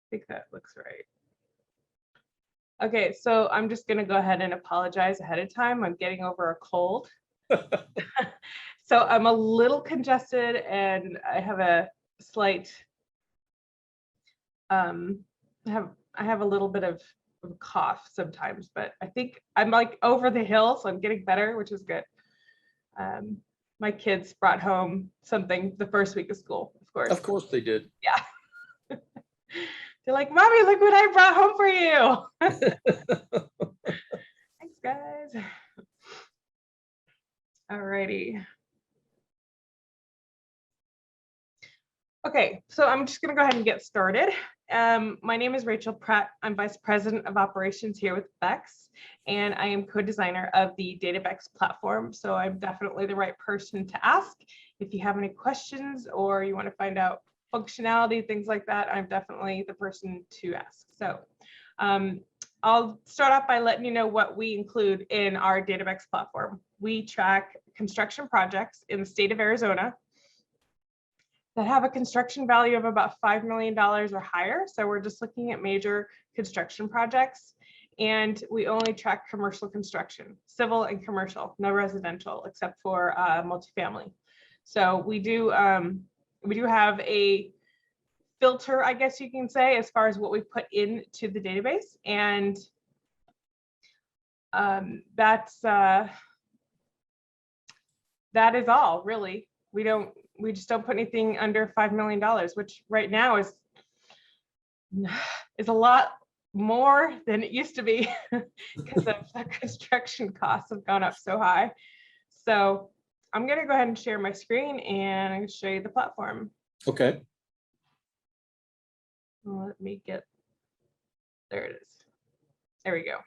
think that looks right. Okay, so I'm just going to go ahead and apologize ahead of time. I'm getting over a cold. So I'm a little congested and I have a slight, I have a little bit of cough sometimes, but I think I'm like over the hill, so I'm getting better, which is good. My kids brought home something the first week of school, of course. Of course they did. Yeah. They're like, Mommy, look what I brought home for you. Thanks, guys. Alrighty. Okay, so I'm just going to go ahead and get started. My name is Rachel Pratt. I'm Vice President of Operations here with DATABEX, and I am co-designer of the DATABEX platform. So I'm definitely the right person to ask. If you have any questions or you want to find out functionality, things like that, I'm definitely the person to ask. So I'll start off by letting you know what we include in our DATABEX platform. We track construction projects in the state of Arizona that have a construction value of about $5 million or higher. So we're just looking at major construction projects. And we only track commercial construction, civil and commercial, no residential, except for multifamily. So we do have a filter, I guess you can say, as far as what we put into the database. And that is all, really. We just don't put anything under $5 million, which right now is a lot more than it used to be because of the construction costs have gone up so high. So I'm going to go ahead and share my screen and I'm going to show you the platform. Okay. Let me get, there it is. There we go.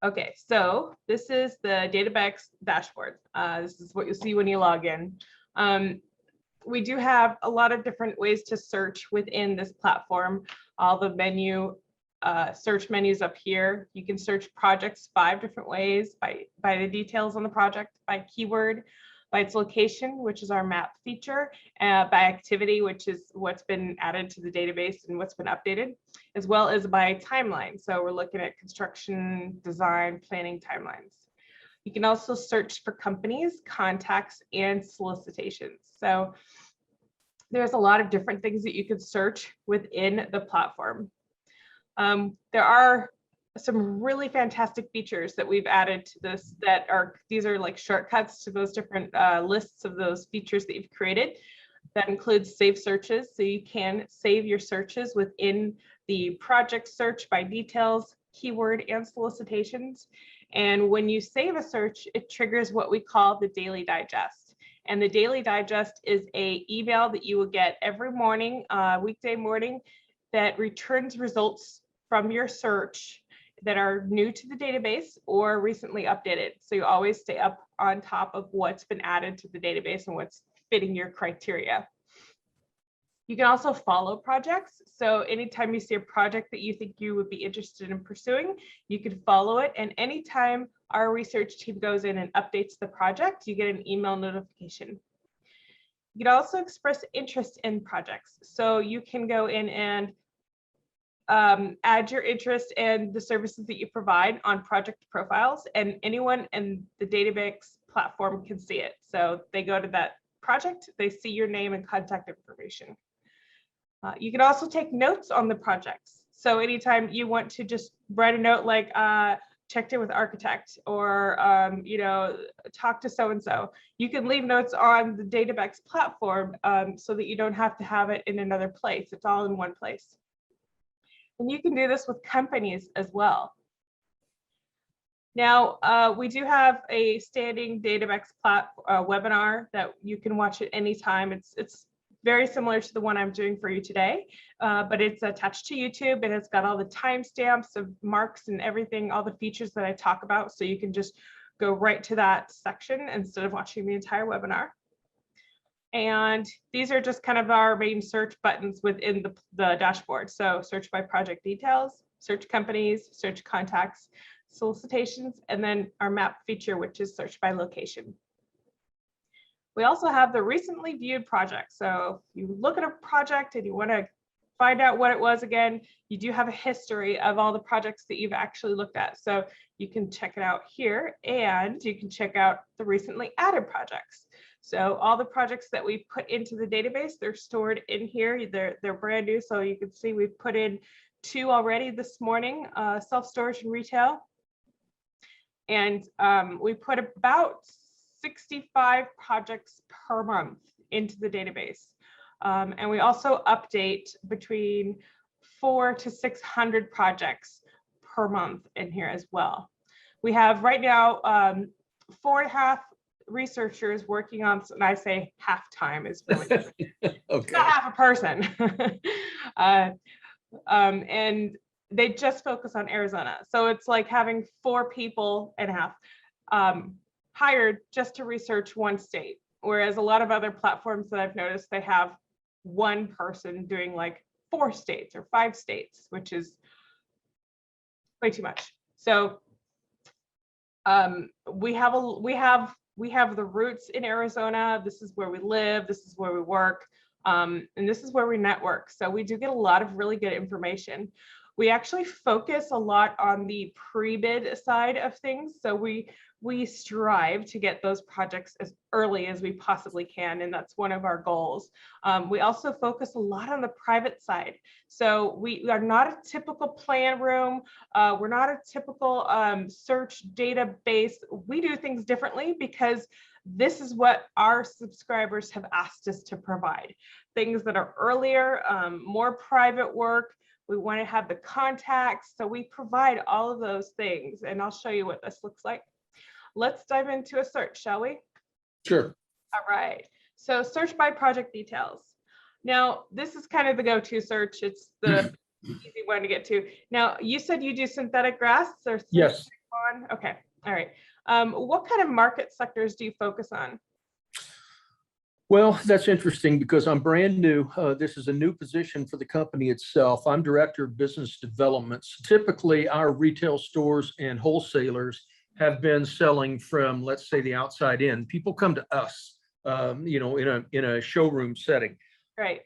Okay, so this is the DATABEX dashboard. This is what you'll see when you log in. We do have a lot of different ways to search within this platform. All the search menus up here. You can search projects 5 different ways, by the details on the project, by keyword, by its location, which is our map feature, by activity, which is what's been added to the database and what's been updated, as well as by timeline. So we're looking at construction, design, planning timelines. You can also search for companies, contacts, and solicitations. So there's a lot of different things that you could search within the platform. There are some really fantastic features that we've added to this these are like shortcuts to those different lists of those features that you've created. That includes save searches, so you can save your searches within the project search by details, keyword, and solicitations. And when you save a search, it triggers what we call the daily digest. And the daily digest is an email that you will get every morning, weekday morning, that returns results from your search that are new to the database or recently updated. So you always stay up on top of what's been added to the database and what's fitting your criteria. You can also follow projects. So anytime you see a project that you think you would be interested in pursuing, you can follow it. And anytime our research team goes in and updates the project, you get an email notification. You can also express interest in projects. So you can go in and add your interest and the services that you provide on project profiles, and anyone in the DATABEX platform can see it. So they go to that project, they see your name and contact information. You can also take notes on the projects. So anytime you want to just write a note like checked in with architect or talk to so-and-so, you can leave notes on the DATABEX platform so that you don't have to have it in another place. It's all in one place. And you can do this with companies as well. Now, we do have a standing DATABEX webinar that you can watch at any time. It's very similar to the one I'm doing for you today, but it's attached to YouTube and it's got all the timestamps of marks and everything, all the features that I talk about. So you can just go right to that section instead of watching the entire webinar. And these are just kind of our main search buttons within the dashboard. So search by project details, search companies, search contacts, solicitations, and then our map feature, which is search by location. We also have the recently viewed projects. So if you look at a project and you want to find out what it was again, you do have a history of all the projects that you've actually looked at. So you can check it out here, and you can check out the recently added projects. So all the projects that we put into the database, they're stored in here. They're brand new. So you can see we've put in 2 already this morning, self-storage and retail. And we put about 65 projects per month into the database. And we also update between 400 to 600 projects per month in here as well. We have right now 4.5 researchers working on, and I say half time is really Okay. not half a person. And they just focus on Arizona. So it's like having 4 people and a half hired just to research one state. Whereas a lot of other platforms that I've noticed, they have one person doing like 4 states or 5 states, which is way too much. So we have the roots in Arizona. This is where we live. This is where we work. And this is where we network. So we do get a lot of really good information. We actually focus a lot on the pre-bid side of things. So we strive to get those projects as early as we possibly can, and that's one of our goals. We also focus a lot on the private side. So we are not a typical plan room. We're not a typical search database. We do things differently because this is what our subscribers have asked us to provide. Things that are earlier, more private work. We want to have the contacts. So we provide all of those things, and I'll show you what this looks like. Let's dive into a search, shall we? Sure. All right. So search by project details. Now, this is kind of the go-to search. It's the easy one to get to. Now, you said you do synthetic grass or synthetic Yes. lawn? Okay. All right. What kind of market sectors do you focus on? Well, that's interesting because I'm brand new. This is a new position for the company itself. I'm Director of Business Development. Typically, our retail stores and wholesalers have been selling from, let's say, the outside in. People come to us, in a showroom setting. Right.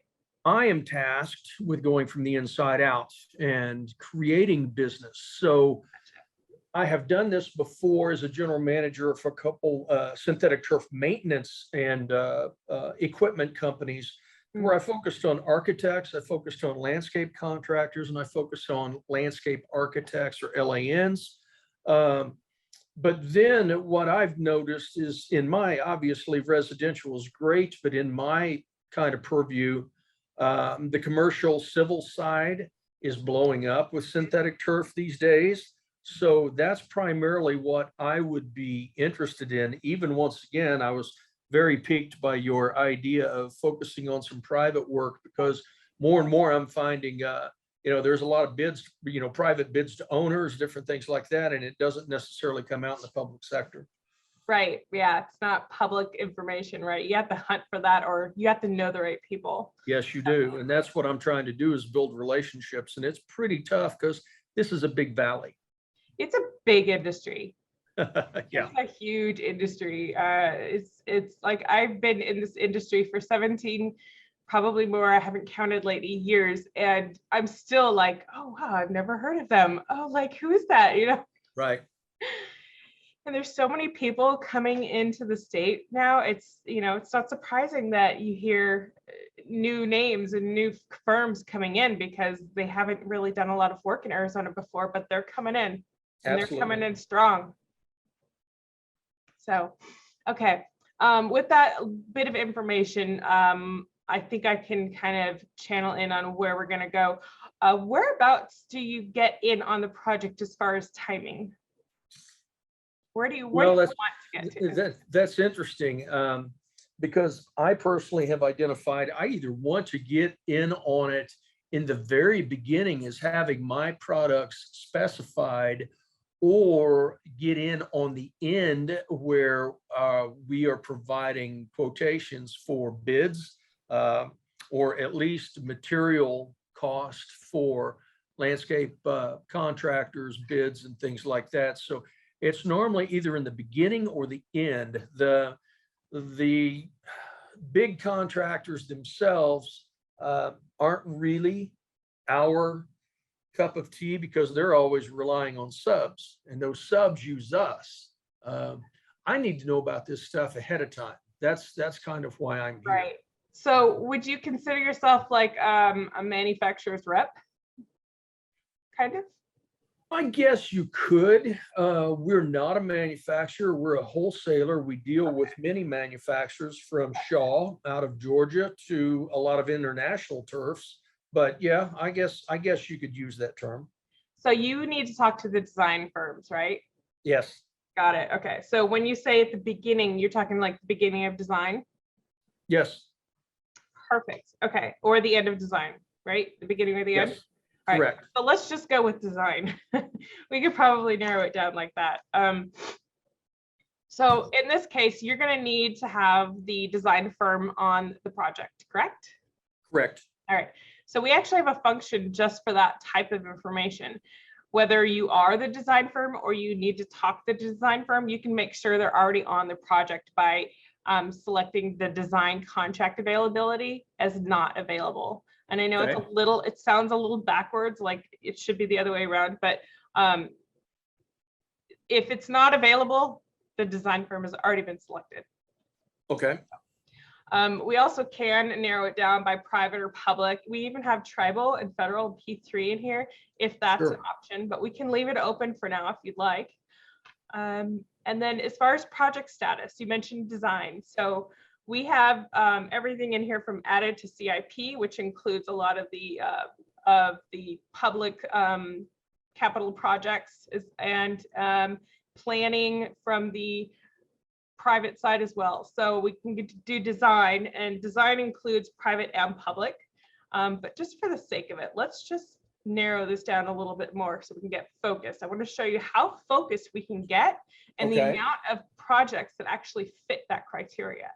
I am tasked with going from the inside out and creating business. So I have done this before as a general manager for a couple synthetic turf maintenance and equipment companies where I focused on architects, I focused on landscape contractors, and I focused on landscape architects or LANs. But then what I've noticed is in my, obviously residential is great, but in my kind of purview, the commercial civil side is blowing up with synthetic turf these days. So that's primarily what I would be interested in. Even once again, I was very piqued by your idea of focusing on some private work because more and more I'm finding, there's a lot of bids, private bids to owners, different things like that, and it doesn't necessarily come out in the public sector. Right. Yeah. It's not public information, right? You have to hunt for that, or you have to know the right people. Yes, you do. And that's what I'm trying to do is build relationships. And it's pretty tough because this is a big valley. It's a big industry. Yeah. It's a huge industry. It's like I've been in this industry for 17, probably more, I haven't counted lately, years. And I'm still like, oh, wow, I've never heard of them. Oh, like, who is that? Right. And there's so many people coming into the state now. It's not surprising that you hear new names and new firms coming in because they haven't really done a lot of work in Arizona before, but they're coming in. And Absolutely. they're coming in strong. So, okay. With that bit of information, I think I can kind of channel in on where we're going to go. Whereabouts do you get in on the project as far as timing? Where do you want to get to? That's interesting because I personally have identified I either want to get in on it in the very beginning as having my products specified, or get in on the end where we are providing quotations for bids or at least material cost for landscape contractors, bids and things like that. So it's normally either in the beginning or the end. The the big contractors themselves aren't really our cup of tea because they're always relying on subs, and those subs use us. I need to know about this stuff ahead of time. That's kind of why I'm here. Right. So would you consider yourself like a manufacturer's rep? Kind of? I guess you could. We're not a manufacturer. We're a wholesaler. We deal with many manufacturers from Shaw out of Georgia to a lot of international turfs. But yeah, I guess you could use that term. So you need to talk to the design firms, right? Yes. Got it. Okay. So when you say at the beginning, you're talking like the beginning of design? Yes. Perfect. Okay. Or the end of design, right? The beginning or the end? Yes. All Correct. right. So let's just go with design. We could probably narrow it down like that. So in this case, you're going to need to have the design firm on the project, correct? Correct. All right. So we actually have a function just for that type of information. Whether you are the design firm or you need to talk to the design firm, you can make sure they're already on the project by selecting the design contract availability as not available. And I know Okay. it's a little, it sounds a little backwards, like it should be the other way around, but if it's not available, the design firm has already been selected. Okay. We also can narrow it down by private or public. We even have tribal and federal P3 in here if that's Sure. an option, but we can leave it open for now if you'd like. And then as far as project status, you mentioned design. So we have everything in here from added to CIP, which includes a lot of the public capital projects and planning from the private side as well. So we can do design, and design includes private and public. But just for the sake of it, let's just narrow this down a little bit more so we can get focused. I want to show you how focused we can get and the Okay. amount of projects that actually fit that criteria.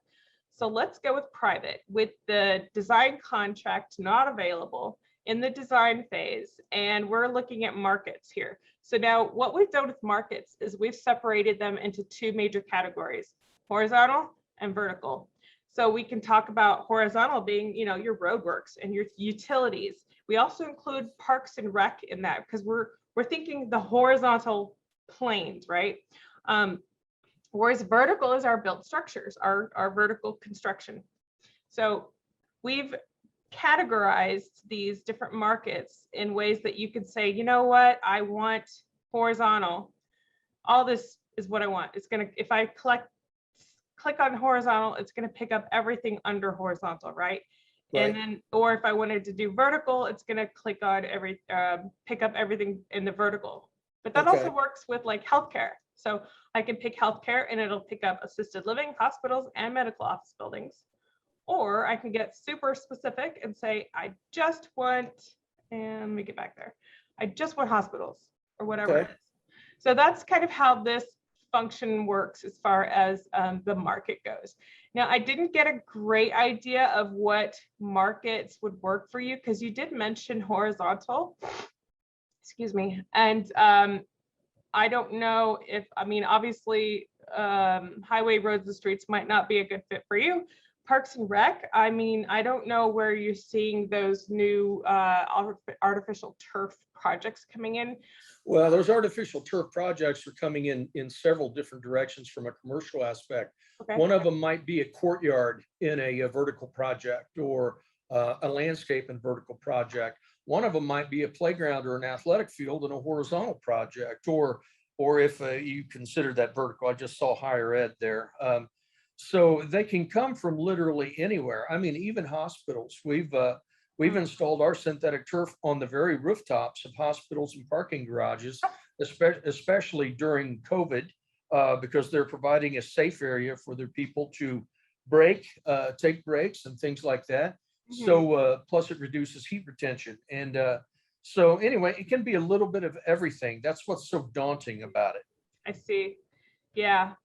So let's go with private, with the design contract not available in the design phase, and we're looking at markets here. So now what we've done with markets is we've separated them into two major categories, horizontal and vertical. So we can talk about horizontal being, you know, your roadworks and your utilities. We also include parks and rec in that because we're thinking the horizontal planes, right? Whereas vertical is our built structures, our vertical construction. So we've categorized these different markets in ways that you could say, you know what, I want horizontal. All this is what I want. It's going to, if I click on horizontal, it's going to pick up everything under horizontal, right? And then, or if I wanted to do vertical, it's going to click on pick up everything in the vertical. But that also works with like healthcare. So I can pick healthcare and it'll pick up assisted living, hospitals, and medical office buildings. Or I can get super specific and say, I just want, and let me get back there. I just want hospitals or whatever it is. So that's kind of how this function works as far as the market goes. Now, I didn't get a great idea of what markets would work for you because you did mention horizontal, excuse me. And I don't know if, I mean, obviously highway, roads, and streets might not be a good fit for you. Parks and rec, I mean, I don't know where you're seeing those new artificial turf projects coming in. Well, those artificial turf projects are coming in several different directions from a commercial aspect. Okay. One of them might be a courtyard in a vertical project, or a landscape and vertical project. One of them might be a playground or an athletic field in a horizontal project, or if you consider that vertical. I just saw higher ed there. So they can come from literally anywhere. I mean, even hospitals. We've installed our synthetic turf on the very rooftops of hospitals and parking garages, especially during COVID, because they're providing a safe area for their people to take breaks and things like that. Mm-hmm. So plus it reduces heat retention. And so anyway, it can be a little bit of everything. That's what's so daunting about it. I see. Yeah.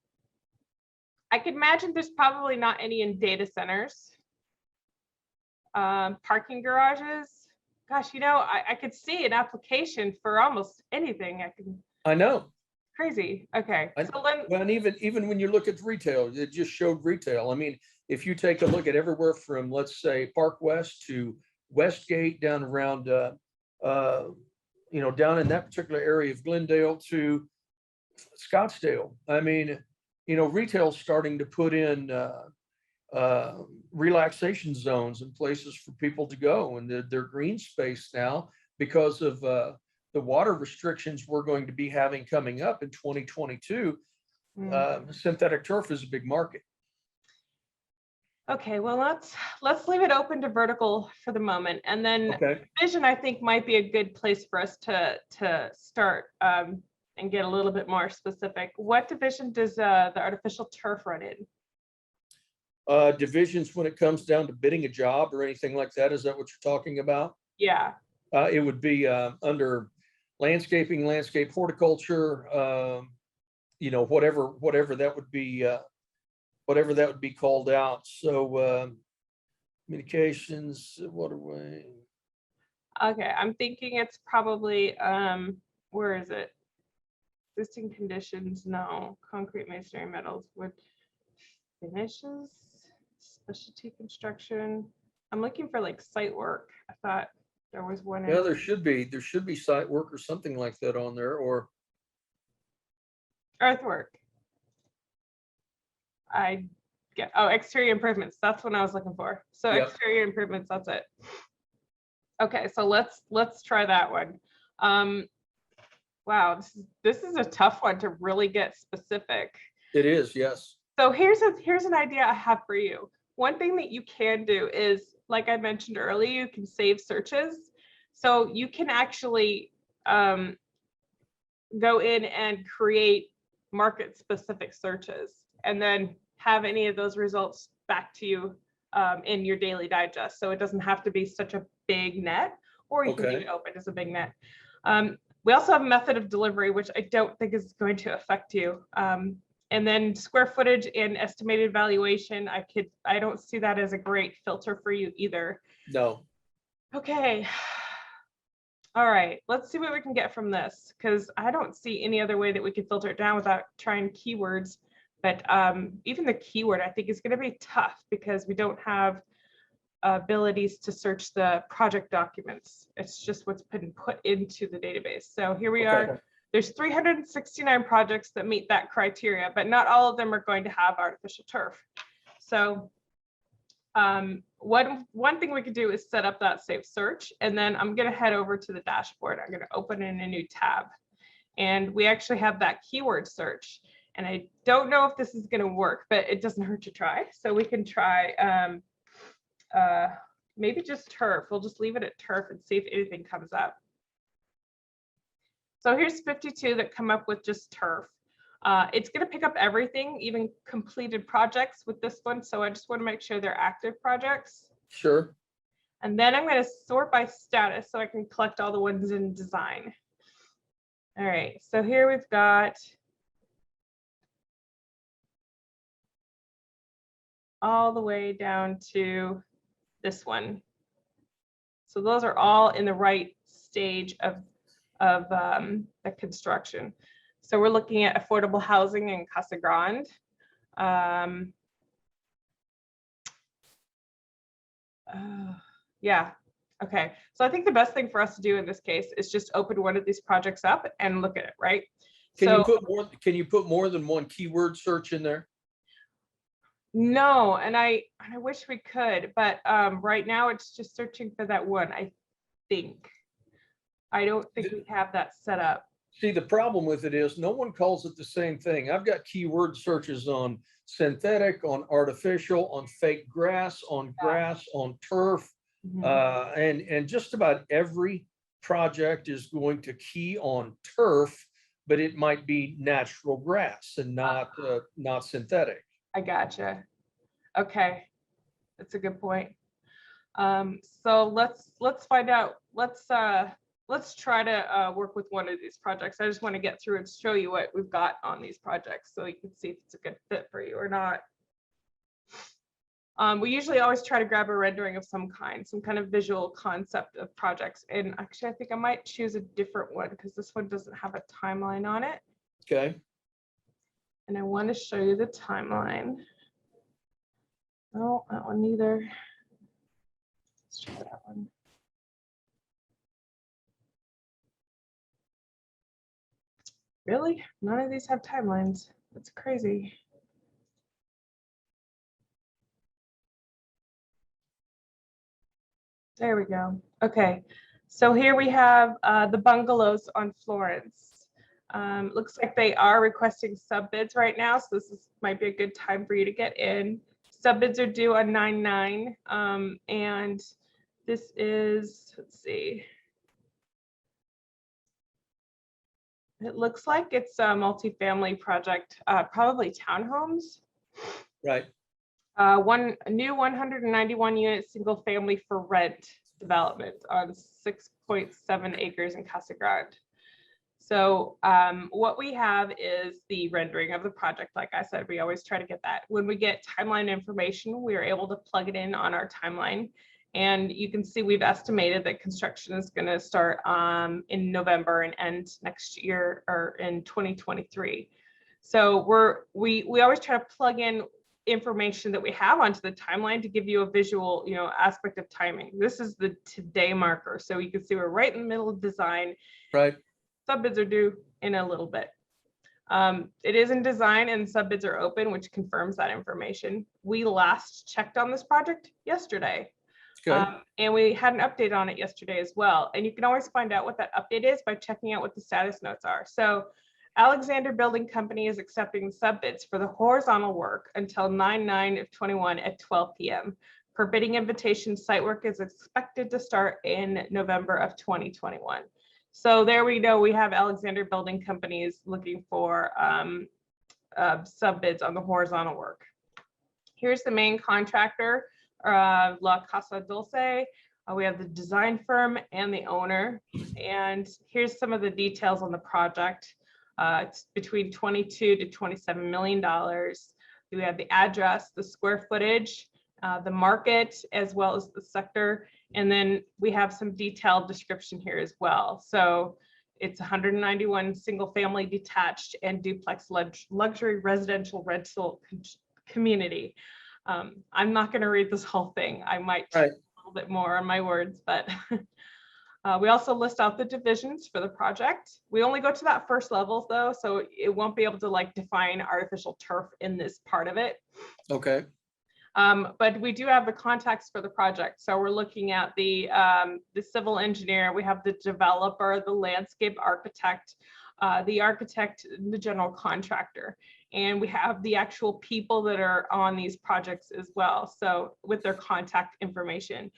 I could imagine there's probably not any in data centers. Parking garages. Gosh, you know, I could see an application for almost anything. I know. Crazy. Okay. I- So then, Well, and even when you look at retail, it just showed retail. I mean, if you take a look at everywhere from, let's say, Park West to Westgate down around, down in that particular area of Glendale to Scottsdale. I mean, retail's starting to put in relaxation zones and places for people to go, and they're green space now because of the water restrictions we're going to be having coming up in 2022. Synthetic turf is a big market. okay, well, let's leave it open to vertical for the moment, and then Okay. vision I think might be a good place for us to start and get a little bit more specific. What division does the artificial turf run in? Divisions when it comes down to bidding a job or anything like that. Is that what you're talking about? Yeah. It would be under landscaping, landscape horticulture, whatever that would be, whatever that would be called out. So communications, waterway. Okay, I'm thinking it's probably where is it? Existing conditions, no. Concrete, masonry, metals, wood finishes, specialty construction. I'm looking for like site work. I thought there was one. Yeah, there should be site work or something like that on there, or Earthwork. I get, oh, exterior improvements. That's what I was looking for. So Yep. exterior improvements, that's it. Okay, so let's try that one. Wow, this is a tough one to really get specific. it is, yes. So here's an idea I have for you. One thing that you can do is, like I mentioned earlier, you can save searches. So you can actually go in and create market specific searches and then have any of those results back to you in your daily digest. So it doesn't have to be such a big net, or you can leave it open as a big net. We also have a method of delivery, which I don't think is going to affect you. And then square footage and estimated valuation, I don't see that as a great filter for you either. No. Okay. All right, let's see what we can get from this, because I don't see any other way that we could filter it down without trying keywords. But even the keyword, I think, is going to be tough because we don't have abilities to search the project documents. It's just what's been put into the database. So here we are. There's 369 projects that meet that criteria, but not all of them are going to have artificial turf. So one thing we could do is set up that safe search, and then I'm going to head over to the dashboard. I'm going to open in a new tab, and we actually have that keyword search. And I don't know if this is going to work, but it doesn't hurt to try. So we can try maybe just turf. We'll just leave it at turf and see if anything comes up. So here's 52 that come up with just turf. It's going to pick up everything, even completed projects with this one. So I just want to make sure they're active projects. Sure. And then I'm going to sort by status so I can collect all the ones in design. All right, so here we've got all the way down to this one. So those are all in the right stage of the construction. So we're looking at affordable housing in Casa Grande. Yeah, okay. So I think the best thing for us to do in this case is just open one of these projects up and look at it, right? Can you put more than one keyword search in there? No, and I wish we could, but right now it's just searching for that one, I think. I don't think we have that set up. See, the problem with it is no one calls it the same thing. I've got keyword searches on synthetic, on artificial, on fake grass, on turf, and just about every project is going to key on turf, but it might be natural grass and not synthetic. I gotcha. Okay, that's a good point. So let's find out. Let's try to work with one of these projects. I just want to get through and show you what we've got on these projects so you can see if it's a good fit for you or not. We usually always try to grab a rendering of some kind of visual concept of projects. And actually, I think I might choose a different one because this one doesn't have a timeline on it. Okay. And I want to show you the timeline. No, that one neither. Let's try that one. Really? None of these have timelines. That's crazy. There we go. Okay, so here we have the bungalows on Florence. Looks like they are requesting sub bids right now, so might be a good time for you to get in. Sub bids are due on 9/9, and this is, let's see. It looks like it's a multifamily project, probably townhomes. Right. One new 191 unit single family for rent development on 6.7 acres in Casa Grande. So what we have is the rendering of the project. Like I said, we always try to get that. When we get timeline information, we are able to plug it in on our timeline. And you can see we've estimated that construction is going to start in November and end next year or in 2023. So we always try to plug in information that we have onto the timeline to give you a visual, aspect of timing. This is the today marker. So you can see we're right in the middle of design. Right. Sub bids are due in a little bit. It is in design and sub bids are open, which confirms that information. We last checked on this project yesterday. And we had an update on it yesterday as well. And you can always find out what that update is by checking out what the status notes are. So Alexander Building Company is accepting sub bids for the horizontal work until 9/9/21 at 12 p.m. Per bidding invitation, site work is expected to start in November of 2021. So there we go. We have Alexander Building Companies looking for sub bids on the horizontal work. Here's the main contractor, La Casa Dulce. We have the design firm and the owner. And here's some of the details on the project. It's between $22 to $27 million. We have the address, the square footage, the market, as well as the sector. And then we have some detailed description here as well. So it's 191 single family detached and duplex luxury residential rental community. I'm not going to read this whole thing. I might a little bit more on my words, but we also list out the divisions for the project. We only go to that first level though, so it won't be able to define artificial turf in this part of it. Okay. But we do have the contacts for the project. So we're looking at the civil engineer, we have the developer, the landscape architect, the general contractor. And we have the actual people that are on these projects as well. So with their contact information,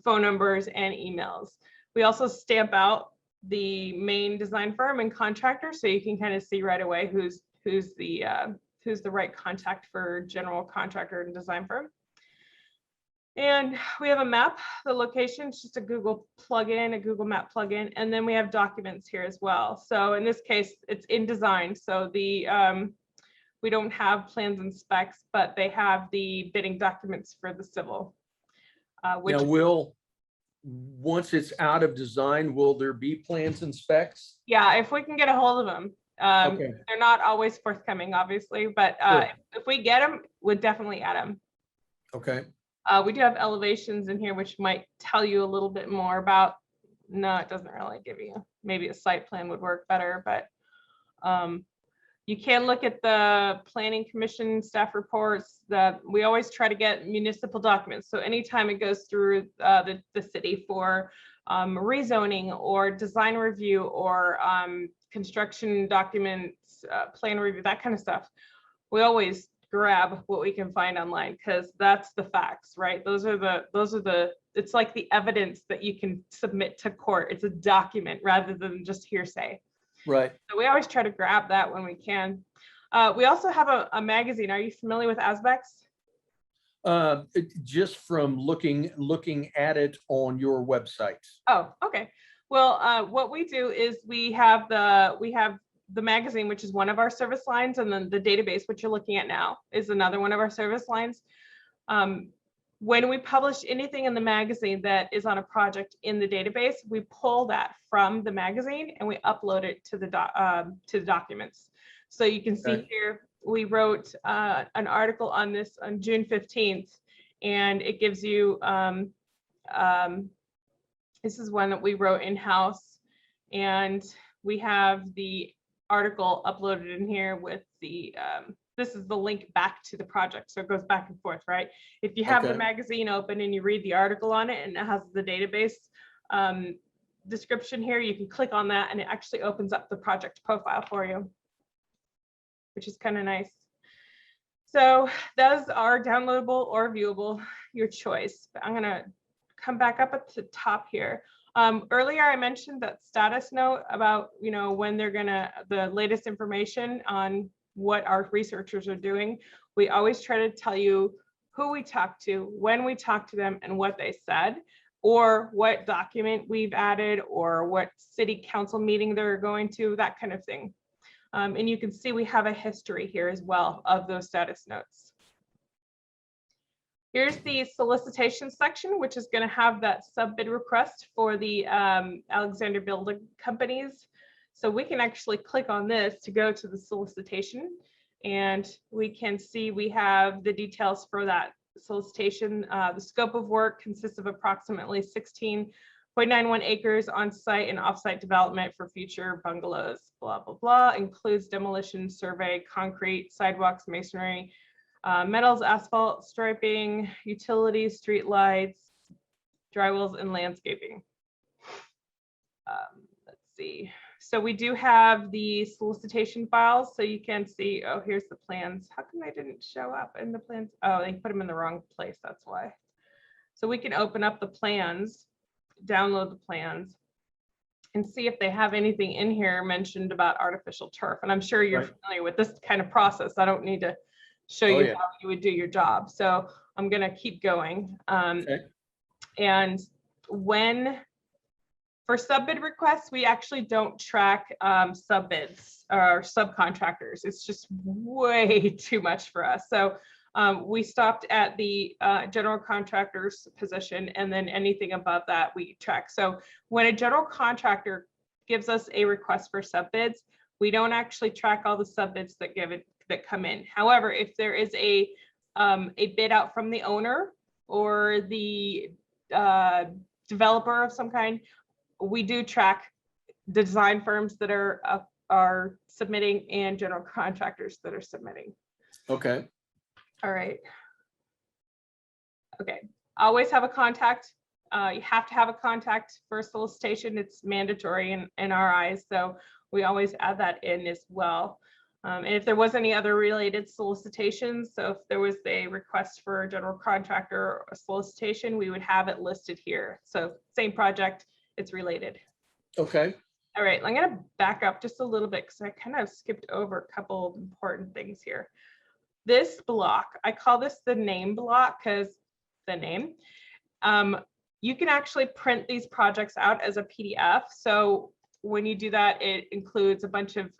phone numbers and emails. We also stamp out the main design firm and contractor, so you can kind of see right away who's the right contact for general contractor and design firm. And we have a map, the location, it's just a Google plugin, a Google Map plugin, and then we have documents here as well. So in this case, it's in design. So we don't have plans and specs, but they have the bidding documents for the civil. Which now, once it's out of design, will there be plans and specs? Yeah, if we can get a hold of them. Okay. They're not always forthcoming, obviously, but Sure. if we get them, we'd definitely add them. Okay. We do have elevations in here, which might tell you a little bit more about. No, it doesn't really give you. Maybe a site plan would work better, but you can look at the planning commission staff reports. That we always try to get municipal documents. So anytime it goes through the city for rezoning or design review or construction documents, plan review, that kind of stuff, we always grab what we can find online because that's the facts, right? Those are the it's like the evidence that you can submit to court. It's a document rather than just hearsay. Right. So we always try to grab that when we can. We also have a magazine. Are you familiar with ASBEX? Just from looking at it on your website. Oh, okay. Well, what we do is we have the magazine, which is one of our service lines, and then the database, which you're looking at now, is another one of our service lines. When we publish anything in the magazine that is on a project in the database, we pull that from the magazine and we upload it to the documents. So you can see Okay. here, we wrote an article on this on June 15th, and it gives you, this is one that we wrote in-house, and we have the article uploaded in here with the, this is the link back to the project. So it goes back and forth, right? If you have the Okay. magazine open and you read the article on it and it has the database description here, you can click on that and it actually opens up the project profile for you, which is kind of nice. So those are downloadable or viewable, your choice. But I'm going to come back up at the top here. Earlier, I mentioned that status note about, when they're the latest information on what our researchers are doing. We always try to tell you who we talked to, when we talked to them, and what they said, or what document we've added, or what city council meeting they're going to, that kind of thing. And you can see we have a history here as well of those status notes. Here's the solicitation section, which is going to have that sub-bid request for the Alexander Building Companies. So we can actually click on this to go to the solicitation, and we can see we have the details for that solicitation. The scope of work consists of approximately 16.91 acres on-site and off-site development for future bungalows, blah, blah, blah, includes demolition, survey, concrete, sidewalks, masonry, metals, asphalt, striping, utilities, street lights, drywalls, and landscaping. Let's see. So we do have the solicitation files, so you can see, oh, here's the plans. How come they didn't show up in the plans? Oh, they put them in the wrong place, that's why. So we can open up the plans, download the plans, and see if they have anything in here mentioned about artificial turf. And I'm sure you're familiar with this kind of process. I don't need to show you how you would do your job. So I'm going to keep going. And for sub-bid requests, we actually don't track sub-bids or subcontractors. It's just way too much for us. So we stopped at the general contractor's position, and then anything above that we track. So when a general contractor gives us a request for sub-bids, we don't actually track all the sub-bids that come in. However, if there is a bid out from the owner or the developer of some kind, we do track the design firms that are submitting and general contractors that are submitting. Okay. All right. Okay. Always have a contact. You have to have a contact for a solicitation. It's mandatory in our eyes. So we always add that in as well. And if there was any other related solicitations, so if there was a request for a general contractor or a solicitation, we would have it listed here. So same project, it's related. Okay. All right, I'm going to back up just a little bit because I kind of skipped over a couple of important things here. This block, I call this the name block because the name. You can actually print these projects out as a PDF. So when you do that, it includes a bunch of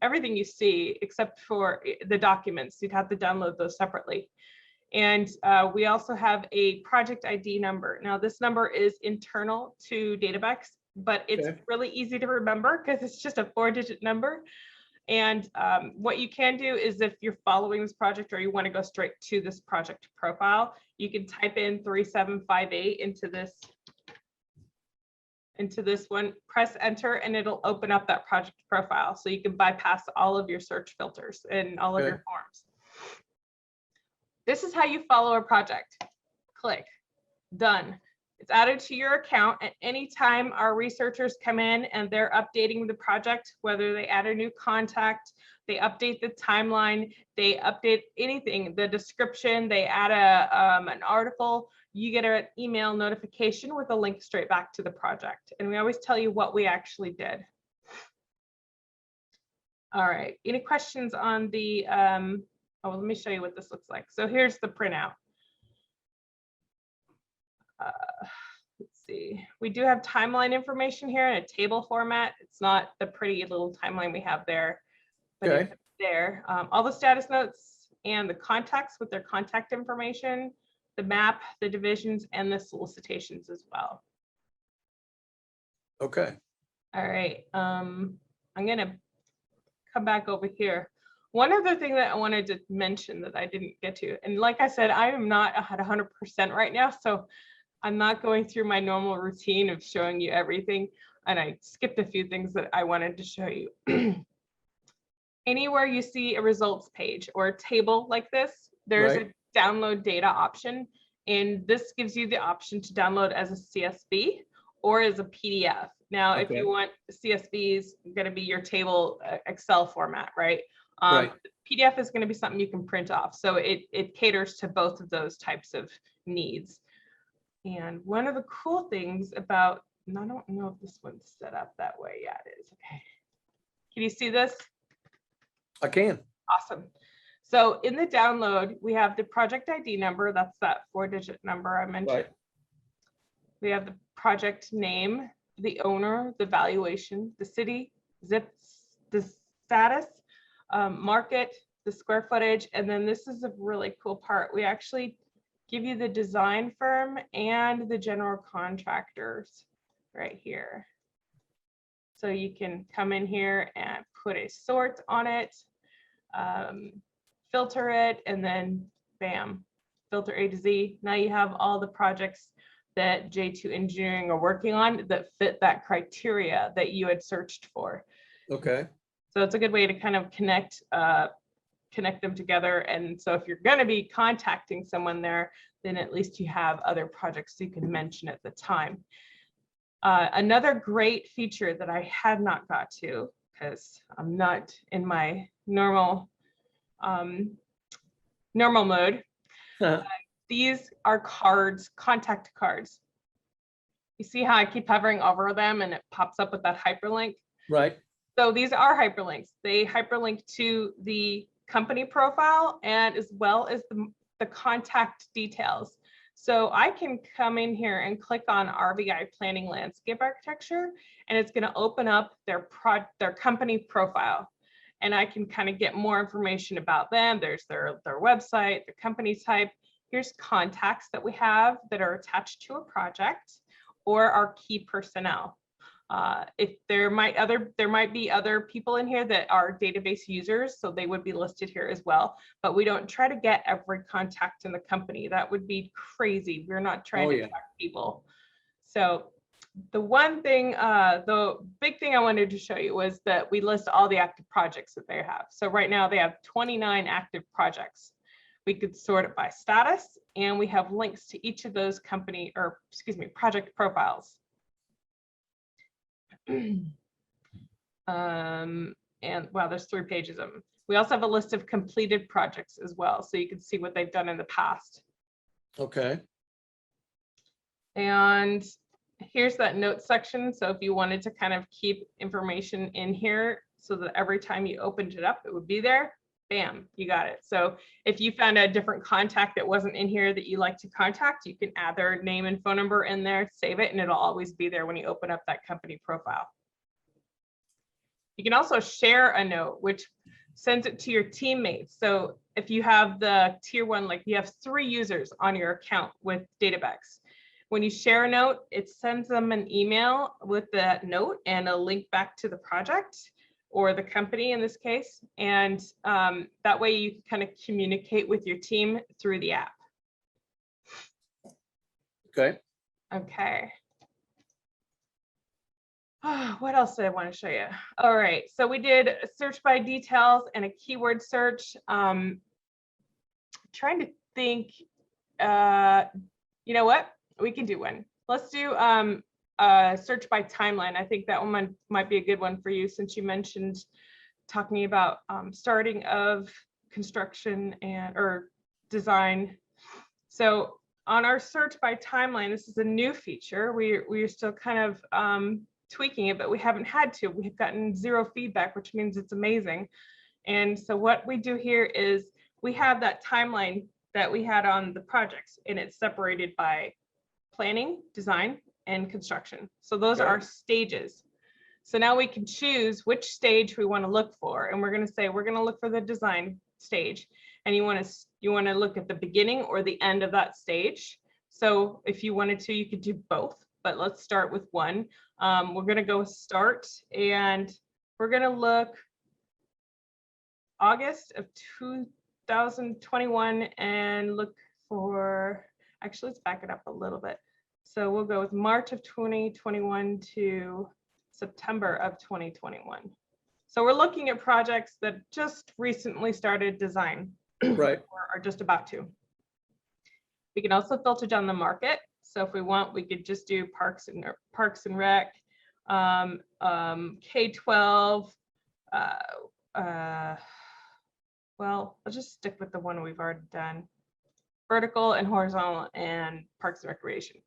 everything you see except for the documents. You'd have to download those separately. And we also have a project ID number. Now this number is internal to DATABEX, but it's really easy to remember because it's just a 4-digit number. And what you can do is if you're following this project or you want to go straight to this project profile, you can type in 3758 into this one, press enter, and it'll open up that project profile. So you can bypass all of your search filters and all of your forms. This is how you follow a project. Click, done. It's added to your account at any time our researchers come in and they're updating the project, whether they add a new contact, they update the timeline, they update anything, the description, they add an article, you get an email notification with a link straight back to the project. And we always tell you what we actually did. All right, any questions on the, oh, let me show you what this looks like. So here's the printout. Let's see, we do have timeline information here in a table format. It's not the pretty little timeline we have there, but it's there. All the status notes and the contacts with their contact information, the map, the divisions, and the solicitations as well. Okay. All right, I'm gonna come back over here. One other thing that I wanted to mention that I didn't get to, and like I said, I am not at 100% right now, so I'm not going through my normal routine of showing you everything, and I skipped a few things that I wanted to show you. Anywhere you see a results page or a table like this, there's a download data option, and this gives you the option to download as a CSV or as a PDF. Now, if you want CSV is going to be your table Excel format, right? PDF is going to be something you can print off. So it caters to both of those types of needs. And one of the cool things about, and I don't know if this one's set up that way. Yeah, it is. Okay. Can you see this? I can. Awesome. So in the download, we have the project ID number. That's that 4-digit number I mentioned. Right. We have the project name, the owner, the valuation, the city, zip, the status, market, the square footage, and then this is a really cool part. We actually give you the design firm and the general contractors right here. So you can come in here and put a sort on it, filter it, and then bam, filter A to Z. Now you have all the projects that J2 Engineering are working on that fit that criteria that you had searched for. Okay. So it's a good way to kind of connect them together. And so if you're going to be contacting someone there, then at least you have other projects you can mention at the time. Another great feature that I had not got to, because I'm not in my normal mode. These are cards, contact cards. You see how I keep hovering over them and it pops up with that hyperlink? Right. So these are hyperlinks. They hyperlink to the company profile and as well as the contact details. So I can come in here and click on RVI Planning Landscape Architecture, and it's going to open up their company profile. And I can kind of get more information about them. There's their website, their company type. Here's contacts that we have that are attached to a project or our key personnel. If there might be other people in here that are database users, so they would be listed here as well. But we don't try to get every contact in the company. That would be crazy. We're not trying to track people. So the one thing, the big thing I wanted to show you was that we list all the active projects that they have. So right now they have 29 active projects. We could sort it by status, and we have links to each of those project profiles. And wow, there's 3 pages of them. We also have a list of completed projects as well, so you can see what they've done in the past. Okay. And here's that notes section. So if you wanted to kind of keep information in here so that every time you opened it up, it would be there, bam, you got it. So if you found a different contact that wasn't in here that you like to contact, you can add their name and phone number in there, save it, and it'll always be there when you open up that company profile. You can also share a note, which sends it to your teammates. So if you have the tier 1, like you have 3 users on your account with DataBEX, when you share a note, it sends them an email with that note and a link back to the project or the company in this case. And that way you can kind of communicate with your team through the app. Okay. Okay. What else did I want to show you? All right, so we did a search by details and a keyword search. Trying to think, you know what? We can do one. Let's do search by timeline. I think that one might be a good one for you since you mentioned talking about starting of construction or design. So on our search by timeline, this is a new feature. We're still kind of tweaking it, but we haven't had to. We've gotten 0 feedback, which means it's amazing. And so what we do here is we have that timeline that we had on the projects, and it's separated by planning, design, and construction. So those are our stages. So now we can choose which stage we want to look for. And we're going to say, we're going to look for the design stage. And you want to look at the beginning or the end of that stage. So if you wanted to, you could do both, but let's start with one. We're going to go start, and we're going to look August of 2021 and look for, actually, let's back it up a little bit. So we'll go with March of 2021 to September of 2021. So we're looking at projects that just recently started design. Right. Or are just about to. We can also filter down the market. So if we want, we could just do Parks and Rec, K-12. Well, I'll just stick with the one we've already done. Vertical and horizontal and Parks and Recreation.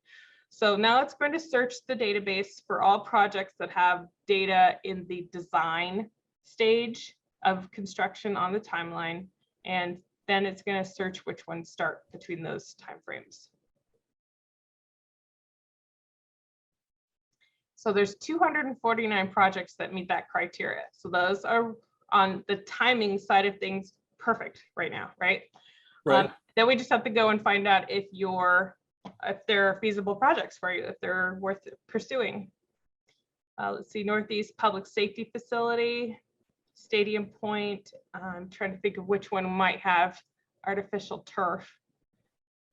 So now it's going to search the database for all projects that have data in the design stage of construction on the timeline. And then it's going to search which ones start between those timeframes. So there's 249 projects that meet that criteria. So those are on the timing side of things, perfect right now, right? Right. Then we just have to go and find out if there are feasible projects for you, if they're worth pursuing. Let's see, Northeast Public Safety Facility, Stadium Point. I'm trying to think of which one might have artificial turf.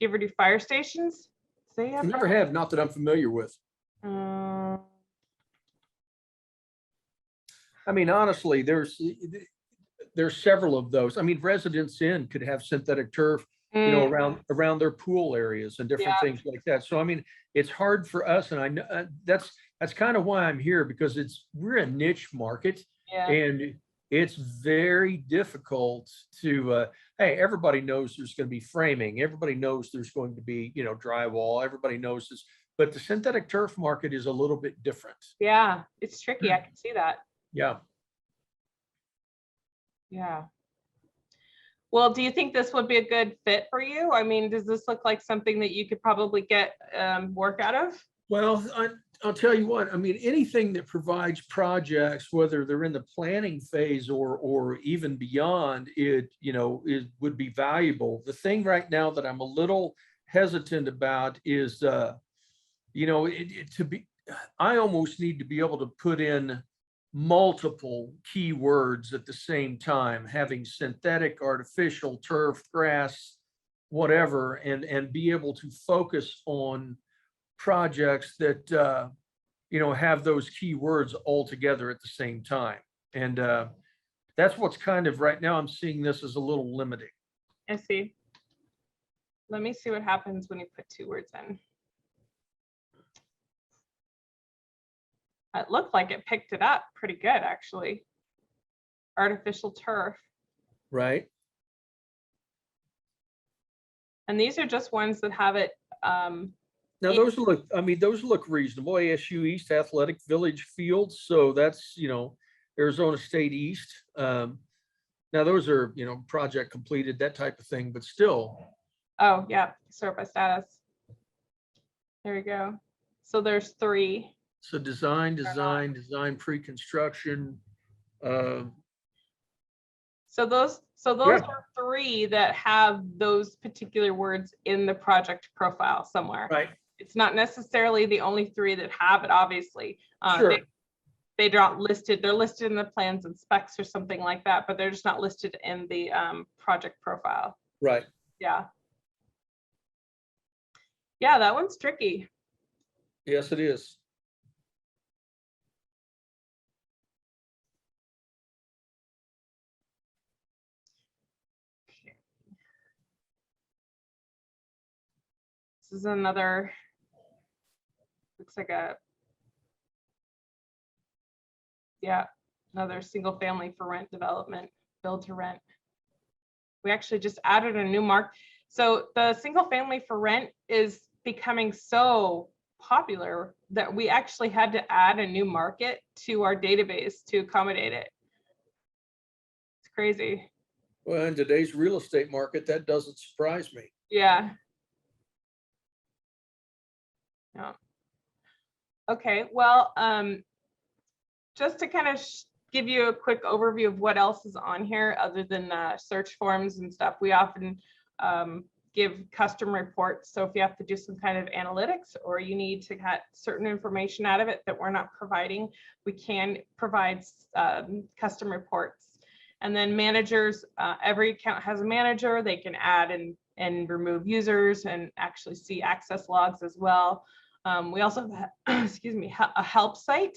You ever do fire stations? So I never have, not that I'm familiar with. I mean, honestly, there's several of those. I mean, Residence Inn could have synthetic turf, you know, around their pool areas and different things like that. So, I mean, it's hard for us, and I know that's kind of why I'm here, because we're a niche market, and it's very difficult to, hey, everybody knows there's going to be framing. Everybody knows there's going to be, you know, drywall. Everybody knows this, but the synthetic turf market is a little bit different. Yeah, it's tricky. I can see that. Yeah. Yeah. Well, do you think this would be a good fit for you? I mean, does this look like something that you could probably get work out of? Well, I'll tell you what, I mean, anything that provides projects, whether they're in the planning phase or even beyond it, you know, would be valuable. The thing right now that I'm a little hesitant about is, you know, I almost need to be able to put in multiple keywords at the same time, having synthetic, artificial, turf, grass, whatever, and be able to focus on projects that, you know, have those keywords all together at the same time. And that's what's kind of right now I'm seeing this as a little limiting. I see. Let me see what happens when you put two words in. It looked like it picked it up pretty good, actually. Artificial turf. Right. And these are just ones that have it. Now those look reasonable. ASU East Athletic Village Fields. So that's, you know, Arizona State East. Now those are, you know, project completed, that type of thing, but still. Oh yeah, sort by status. There we go. So there's 3. So design, pre-construction. So those are 3 that have those particular words in the project profile somewhere. Right. It's not necessarily the only 3 that have it, obviously. Sure. They're not listed. They're listed in the plans and specs or something like that, but they're just not listed in the project profile. Right. Yeah. Yeah, that one's tricky. Yes, it is. This is another, looks like another single family for rent development, build to rent. We actually just added a new mark. So the single family for rent is becoming so popular that we actually had to add a new market to our database to accommodate it. It's crazy. Well, in today's real estate market, that doesn't surprise me. Yeah. No. Okay, well, just to kind of give you a quick overview of what else is on here other than search forms and stuff, we often give custom reports. So if you have to do some kind of analytics or you need to get certain information out of it that we're not providing, we can provide custom reports. And then managers, every account has a manager. They can add and remove users and actually see access logs as well. We also have, excuse me, a help site.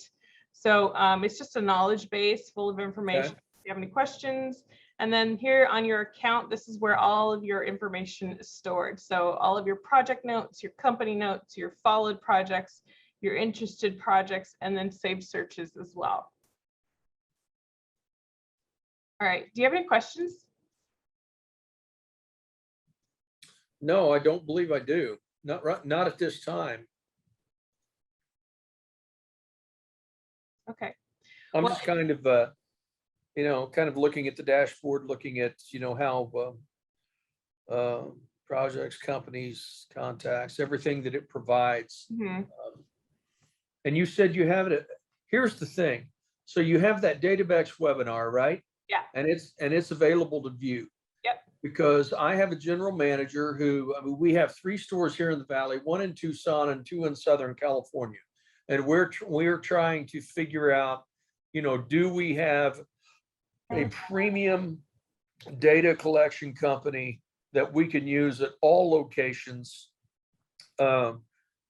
So it's just a knowledge base full of information. Okay. If you have any questions. And then here on your account, this is where all of your information is stored. So all of your project notes, your company notes, your followed projects, your interested projects, and then saved searches as well. All right, do you have any questions? No, I don't believe I do. Not at this time. Okay. I'm Well, just kind of, you know, kind of looking at the dashboard, looking at, you know, how projects, companies, contacts, everything that it provides. mhm. And you said you have it. Here's the thing. So you have that DATABEX webinar, right? Yeah. And it's available to view. Yep. Because I have a general manager who, I mean, we have 3 stores here in the Valley, 1 in Tucson and 2 in Southern California. And we're trying to figure out, you know, do we have a premium data collection company that we can use at all locations? You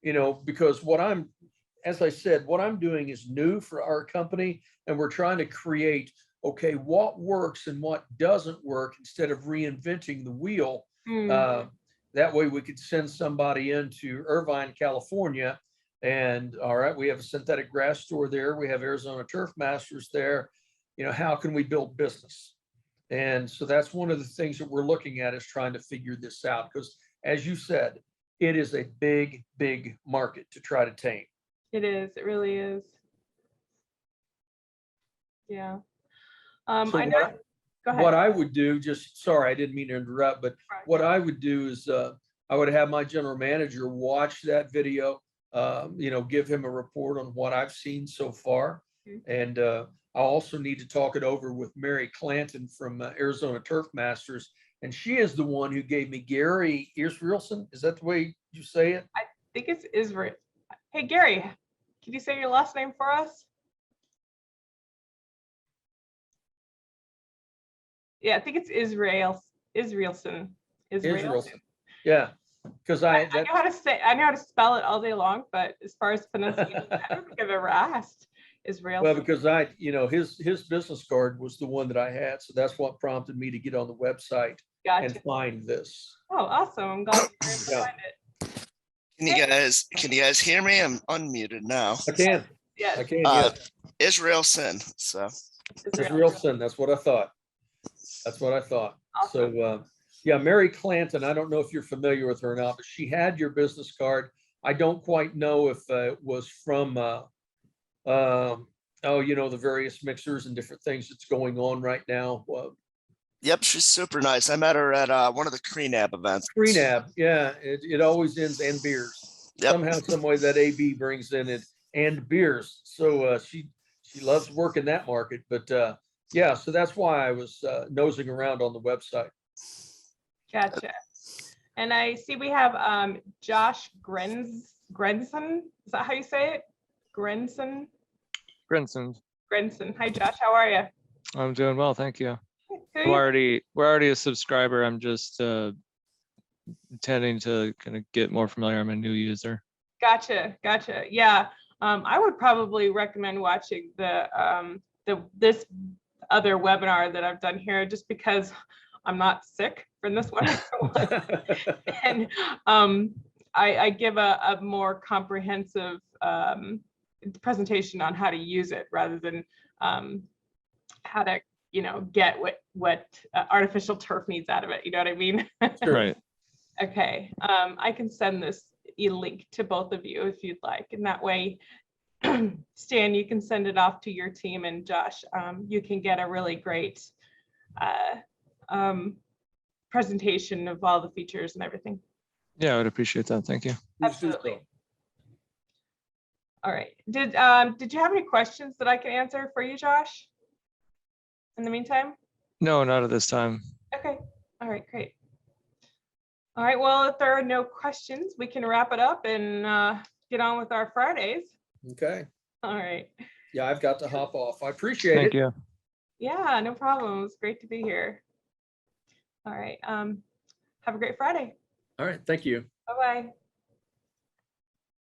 know, because as I said, what I'm doing is new for our company, and we're trying to create, okay, what works and what doesn't work instead of reinventing the wheel. That way we could send somebody into Irvine, California, and all right, we have a synthetic grass store there. We have Arizona Turf Masters there. You know, how can we build business? And so that's one of the things that we're looking at, is trying to figure this out. Because as you said, it is a big, big market to try to tame. It is, it really is. Yeah. So I know, go ahead. what I would do, just, sorry, I didn't mean to interrupt, but Right. what I would do is I would have my general manager watch that video, you know, give him a report on what I've seen so far. And I also need to talk it over with Mary Clanton from Arizona Turf Masters. And she is the one who gave me Gary Israelson. Is that the way you say it? I think it's Israel. Hey, Gary, can you say your last name for us? Yeah, I think it's Israelson. Israelson. Yeah. Because I know how to say, I know how to spell it all day long, but as far as pronunciation, I don't think I've ever asked. Israel. Well, because you know, his business card was the one that I had, so that's what prompted me to get on the website and find this. Oh, awesome! I'm glad you were able to find it. Can you guys hear me? I'm unmuted now. I can. Yes. I can. Yes. Israelson. So. Israelson. That's what I thought. That's what I thought. Awesome. So, yeah, Mary Clanton. I don't know if you're familiar with her or not, but she had your business card. I don't quite know if it was from. Oh, you know, the various mixers and different things that's going on right now. Yep, she's super nice. I met her at one of the CRENAB events. CRENAB, yeah, it always ends and beers. Yep. Somehow, some way that AB brings in it and beers. So she loves working that market. But yeah, so that's why I was nosing around on the website. Gotcha. And I see we have Josh Grenson. Is that how you say it? Grenson. Hi, Josh. How are you? I'm doing well, thank you. We're already a subscriber. I'm just intending to kind of get more familiar. I'm a new user. Gotcha. Yeah, I would probably recommend watching this other webinar that I've done here, just because I'm not sick from this one. And I give a more comprehensive presentation on how to use it, rather than how to, you know, get what artificial turf needs out of it. You know what I mean? Right. Okay. I can send this link to both of you if you'd like, and that way, Stan, you can send it off to your team, and Josh, you can get a really great presentation of all the features and everything. Yeah, I would appreciate that. Thank you. Absolutely. All right. Did you have any questions that I can answer for you, Josh, in the meantime? No, not at this time. Okay. All right, great. All right, well, if there are no questions, we can wrap it up and get on with our Fridays. Okay. All right. Yeah, I've got to hop off. I appreciate it. Thank you. Yeah, no problem. It was great to be here. All right. Have a great Friday. All right, thank you. Bye-bye.